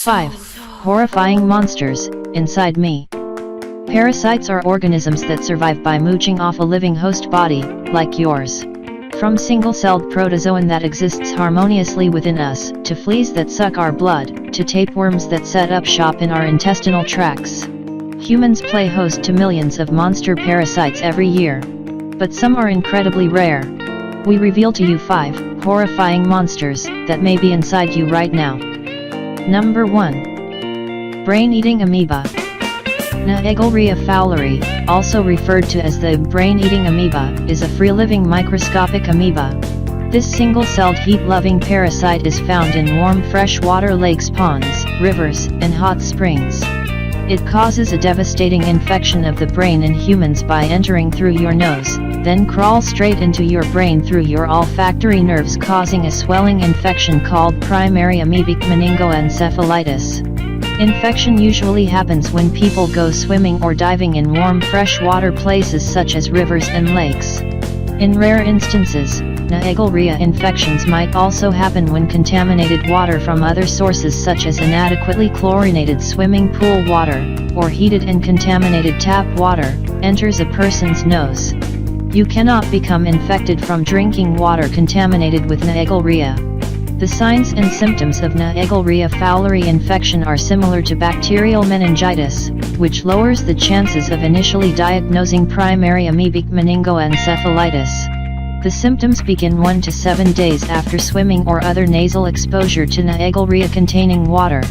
5. Horrifying monsters inside me. Parasites are organisms that survive by mooching off a living host body, like yours. From single-celled protozoan that exists harmoniously within us, to fleas that suck our blood, to tapeworms that set up shop in our intestinal tracts. Humans play host to millions of monster parasites every year. But some are incredibly rare. We reveal to you 5 horrifying monsters that may be inside you right now. Number 1. Brain-eating amoeba. Gnathostoma fowleri, also referred to as the brain-eating amoeba, is a free-living microscopic amoeba. This single-celled heat-loving parasite is found in warm freshwater lakes, ponds, rivers, and hot springs. It causes a devastating infection of the brain in humans by entering through your nose, then crawls straight into your brain through your olfactory nerves, causing a swelling infection called primary amoebic meningoencephalitis. Infection usually happens when people go swimming or diving in warm freshwater places such as rivers and lakes. In rare instances, Gnathostoma infections might also happen when contaminated water from other sources such as inadequately chlorinated swimming pool water, or heated and contaminated tap water, enters a person's nose. You cannot become infected from drinking water contaminated with Gnathostoma. The signs and symptoms of Gnathostoma fowleri infection are similar to bacterial meningitis, which lowers the chances of initially diagnosing primary amoebic meningoencephalitis. The symptoms begin 1 to 7 days after swimming or other nasal exposure to Gnathostoma-containing water.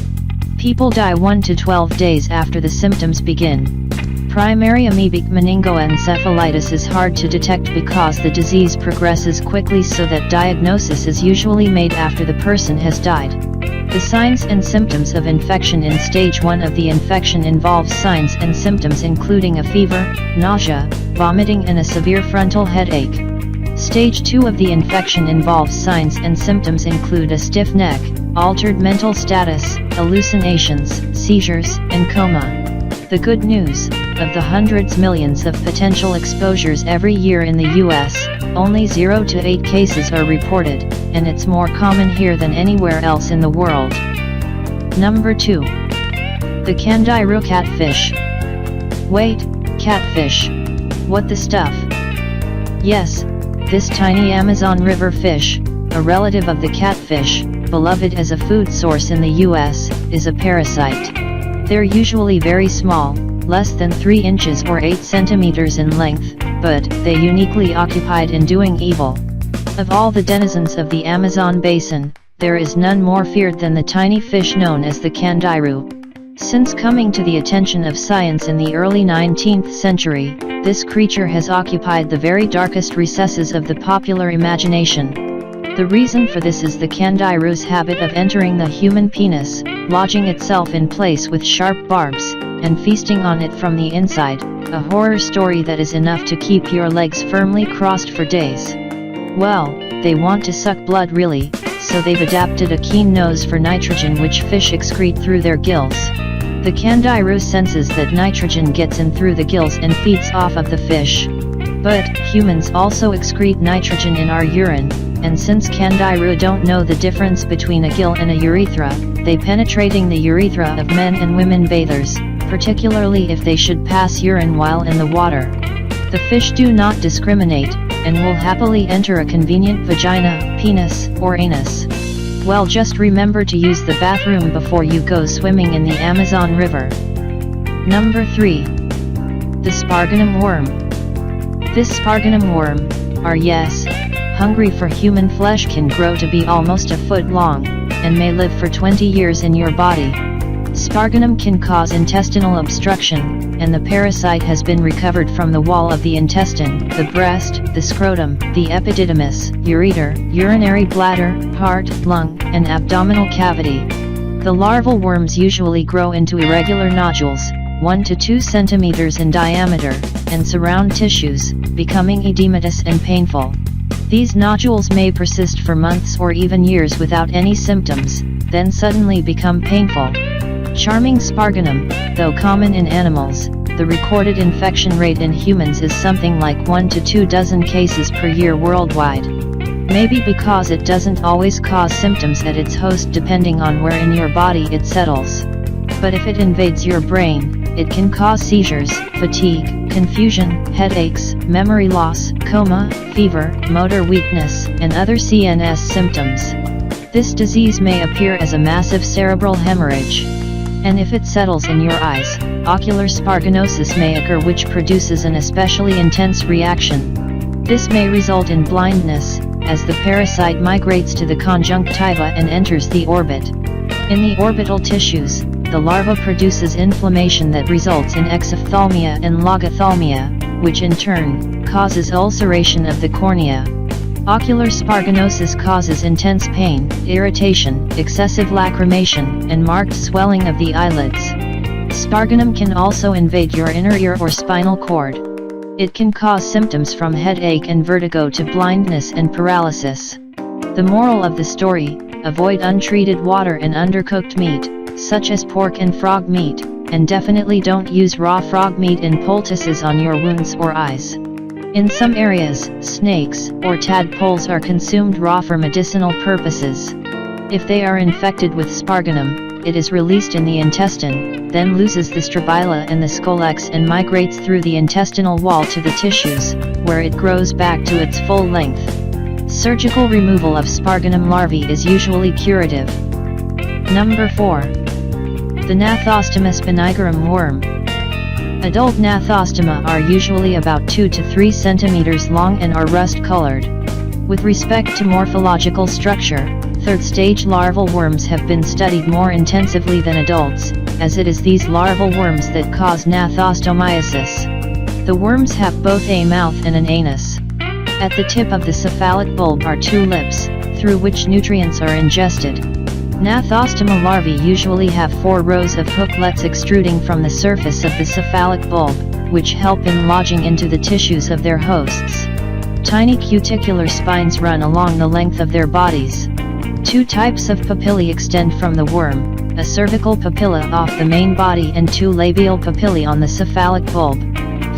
People die 1 to 12 days after the symptoms begin. Primary amoebic meningoencephalitis is hard to detect because the disease progresses quickly, so that diagnosis is usually made after the person has died. The signs and symptoms of infection in stage 1 of the infection involves signs and symptoms including a fever, nausea, vomiting, and a severe frontal headache. Stage 2 of the infection involves signs and symptoms include a stiff neck, altered mental status, hallucinations, seizures, and coma. The good news, of the hundreds millions of potential exposures every year in the US, only 0 to 8 cases are reported, and it's more common here than anywhere else in the world. Number 2. The Candiru catfish. Wait, catfish? What the stuff? Yes, this tiny Amazon River fish, a relative of the catfish, beloved as a food source in the US, is a parasite. They're usually very small, less than 3 inches or 8 centimeters in length, but they uniquely occupied in doing evil. Of all the denizens of the Amazon basin, there is none more feared than the tiny fish known as the Candiru. Since coming to the attention of science in the early 19th century, this creature has occupied the very darkest recesses of the popular imagination. The reason for this is the Candiru's habit of entering the human penis, lodging itself in place with sharp barbs, and feasting on it from the inside, a horror story that is enough to keep your legs firmly crossed for days. Well, they want to suck blood really, so they've adapted a keen nose for nitrogen which fish excrete through their gills. The Candiru senses that nitrogen gets in through the gills and feeds off of the fish. But, humans also excrete nitrogen in our urine, and since Candiru don't know the difference between a gill and a urethra, they penetrating the urethra of men and women bathers, particularly if they should pass urine while in the water. The fish do not discriminate, and will happily enter a convenient vagina, penis, or anus. Well, just remember to use the bathroom before you go swimming in the Amazon River. Number 3. The Sparganum worm. This Sparganum worm, hungry for human flesh, can grow to be almost a foot long, and may live for 20 years in your body. Sparganum can cause intestinal obstruction, and the parasite has been recovered from the wall of the intestine, the breast, the scrotum, the epididymis, ureter, urinary bladder, heart, lung, and abdominal cavity. The larval worms usually grow into irregular nodules, 1 to 2 centimeters in diameter, and surround tissues, becoming edematous and painful. These nodules may persist for months or even years without any symptoms, then suddenly become painful. Charming Sparganum, though common in animals, the recorded infection rate in humans is something like 1 to 2 dozen cases per year worldwide. Maybe because it doesn't always cause symptoms at its host depending on where in your body it settles. But if it invades your brain, it can cause seizures, fatigue, confusion, headaches, memory loss, coma, fever, motor weakness, and other CNS symptoms. This disease may appear as a massive cerebral hemorrhage. And if it settles in your eyes, ocular sparganosis may occur, which produces an especially intense reaction. This may result in blindness, as the parasite migrates to the conjunctiva and enters the orbit. In the orbital tissues, the larva produces inflammation that results in exophthalmia and logophthalmia, which in turn causes ulceration of the cornea. Ocular sparganosis causes intense pain, irritation, excessive lacrimation, and marked swelling of the eyelids. Sparganum can also invade your inner ear or spinal cord. It can cause symptoms from headache and vertigo to blindness and paralysis. The moral of the story: avoid untreated water and undercooked meat, such as pork and frog meat, and definitely don't use raw frog meat in poultices on your wounds or eyes. In some areas, snakes or tadpoles are consumed raw for medicinal purposes. If they are infected with sparganum, it is released in the intestine, then loses the strobila and the scolex and migrates through the intestinal wall to the tissues, where it grows back to its full length. Surgical removal of sparganum larvae is usually curative. Number 4. The Gnathostoma spinigerum worm. Adult Gnathostoma are usually about 2 to 3 centimeters long and are rust-colored. With respect to morphological structure, third-stage larval worms have been studied more intensively than adults, as it is these larval worms that cause gnathostomiasis. The worms have both a mouth and an anus. At the tip of the cephalic bulb are 2 lips, through which nutrients are ingested. Gnathostoma larvae usually have 4 rows of hooklets extruding from the surface of the cephalic bulb, which help in lodging into the tissues of their hosts. Tiny cuticular spines run along the length of their bodies. 2 types of papillae extend from the worm, a cervical papilla off the main body and 2 labial papillae on the cephalic bulb.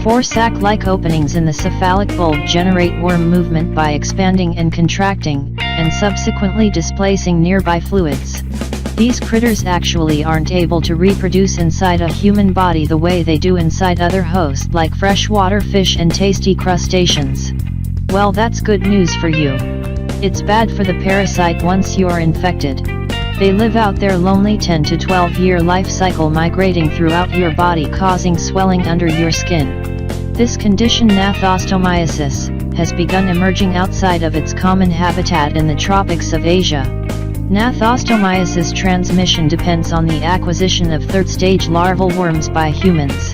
4 sac-like openings in the cephalic bulb generate worm movement by expanding and contracting, and subsequently displacing nearby fluids. These critters actually aren't able to reproduce inside a human body the way they do inside other hosts like freshwater fish and tasty crustaceans. Well, that's good news for you. It's bad for the parasite once you're infected. They live out their lonely 10 to 12-year life cycle, migrating throughout your body, causing swelling under your skin. This condition, gnathostomiasis, has begun emerging outside of its common habitat in the tropics of Asia. Gnathostomiasis transmission depends on the acquisition of third-stage larval worms by humans.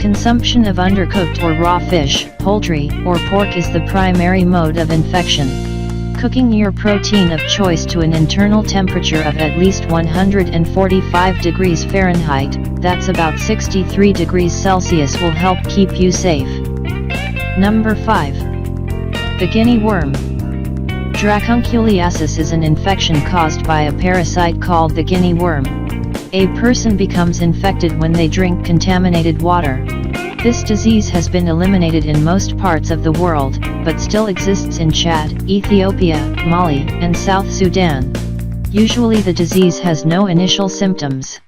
Consumption of undercooked or raw fish, poultry, or pork is the primary mode of infection. Cooking your protein of choice to an internal temperature of at least 145 degrees Fahrenheit, that's about 63 degrees Celsius, will help keep you safe. Number 5. The Guinea worm. Dracunculiasis is an infection caused by a parasite called the Guinea worm. A person becomes infected when they drink contaminated water. This disease has been eliminated in most parts of the world, but still exists in Chad, Ethiopia, Mali, and South Sudan. Usually the disease has no initial symptoms.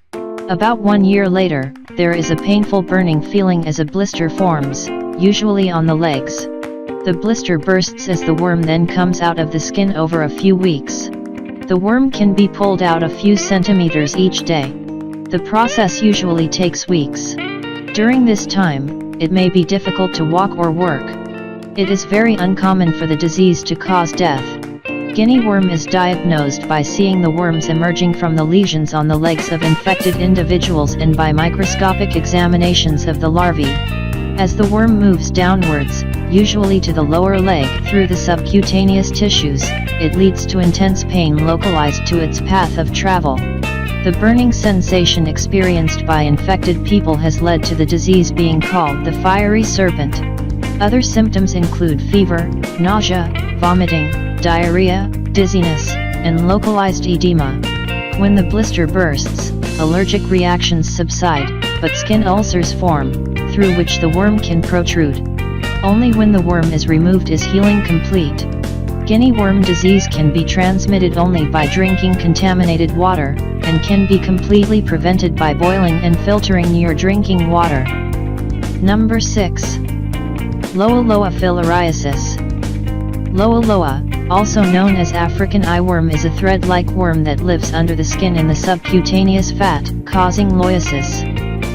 About 1 year later, there is a painful burning feeling as a blister forms, usually on the legs. The blister bursts as the worm then comes out of the skin over a few weeks. The worm can be pulled out a few centimeters each day. The process usually takes weeks. During this time, it may be difficult to walk or work. It is very uncommon for the disease to cause death. Guinea worm is diagnosed by seeing the worms emerging from the lesions on the legs of infected individuals and by microscopic examinations of the larvae. As the worm moves downwards, usually to the lower leg through the subcutaneous tissues, it leads to intense pain localized to its path of travel. The burning sensation experienced by infected people has led to the disease being called the fiery serpent. Other symptoms include fever, nausea, vomiting, diarrhea, dizziness, and localized edema. When the blister bursts, allergic reactions subside, but skin ulcers form, through which the worm can protrude. Only when the worm is removed is healing complete. Guinea worm disease can be transmitted only by drinking contaminated water, and can be completely prevented by boiling and filtering your drinking water. Number 6. Loa Loa filariasis. Loa Loa, also known as African eyeworm, is a thread-like worm that lives under the skin in the subcutaneous fat, causing loiasis.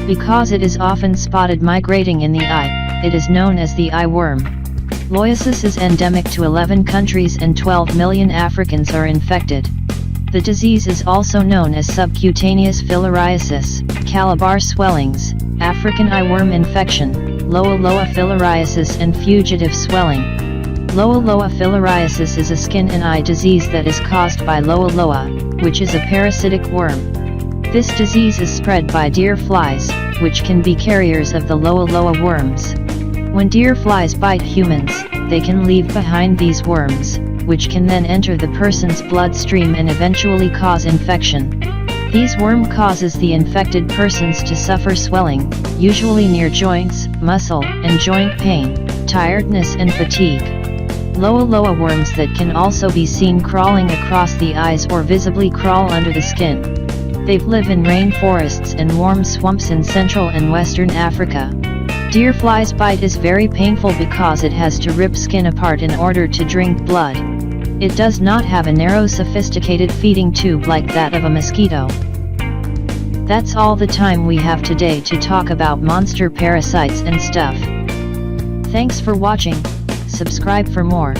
Because it is often spotted migrating in the eye, it is known as the eyeworm. Loiasis is endemic to 11 countries and 12 million Africans are infected. The disease is also known as subcutaneous filariasis, Calabar swellings, African eyeworm infection, Loa Loa filariasis and fugitive swelling. Loa Loa filariasis is a skin and eye disease that is caused by Loa Loa, which is a parasitic worm. This disease is spread by deer flies, which can be carriers of the Loa Loa worms. When deer flies bite humans, they can leave behind these worms, which can then enter the person's bloodstream and eventually cause infection. These worm causes the infected persons to suffer swelling, usually near joints, muscle and joint pain, tiredness and fatigue. Loa Loa worms that can also be seen crawling across the eyes or visibly crawl under the skin. They live in rainforests and warm swamps in Central and Western Africa. Deer flies bite is very painful because it has to rip skin apart in order to drink blood. It does not have a narrow sophisticated feeding tube like that of a mosquito. That's all the time we have today to talk about monster parasites and stuff. Thanks for watching. Subscribe for more.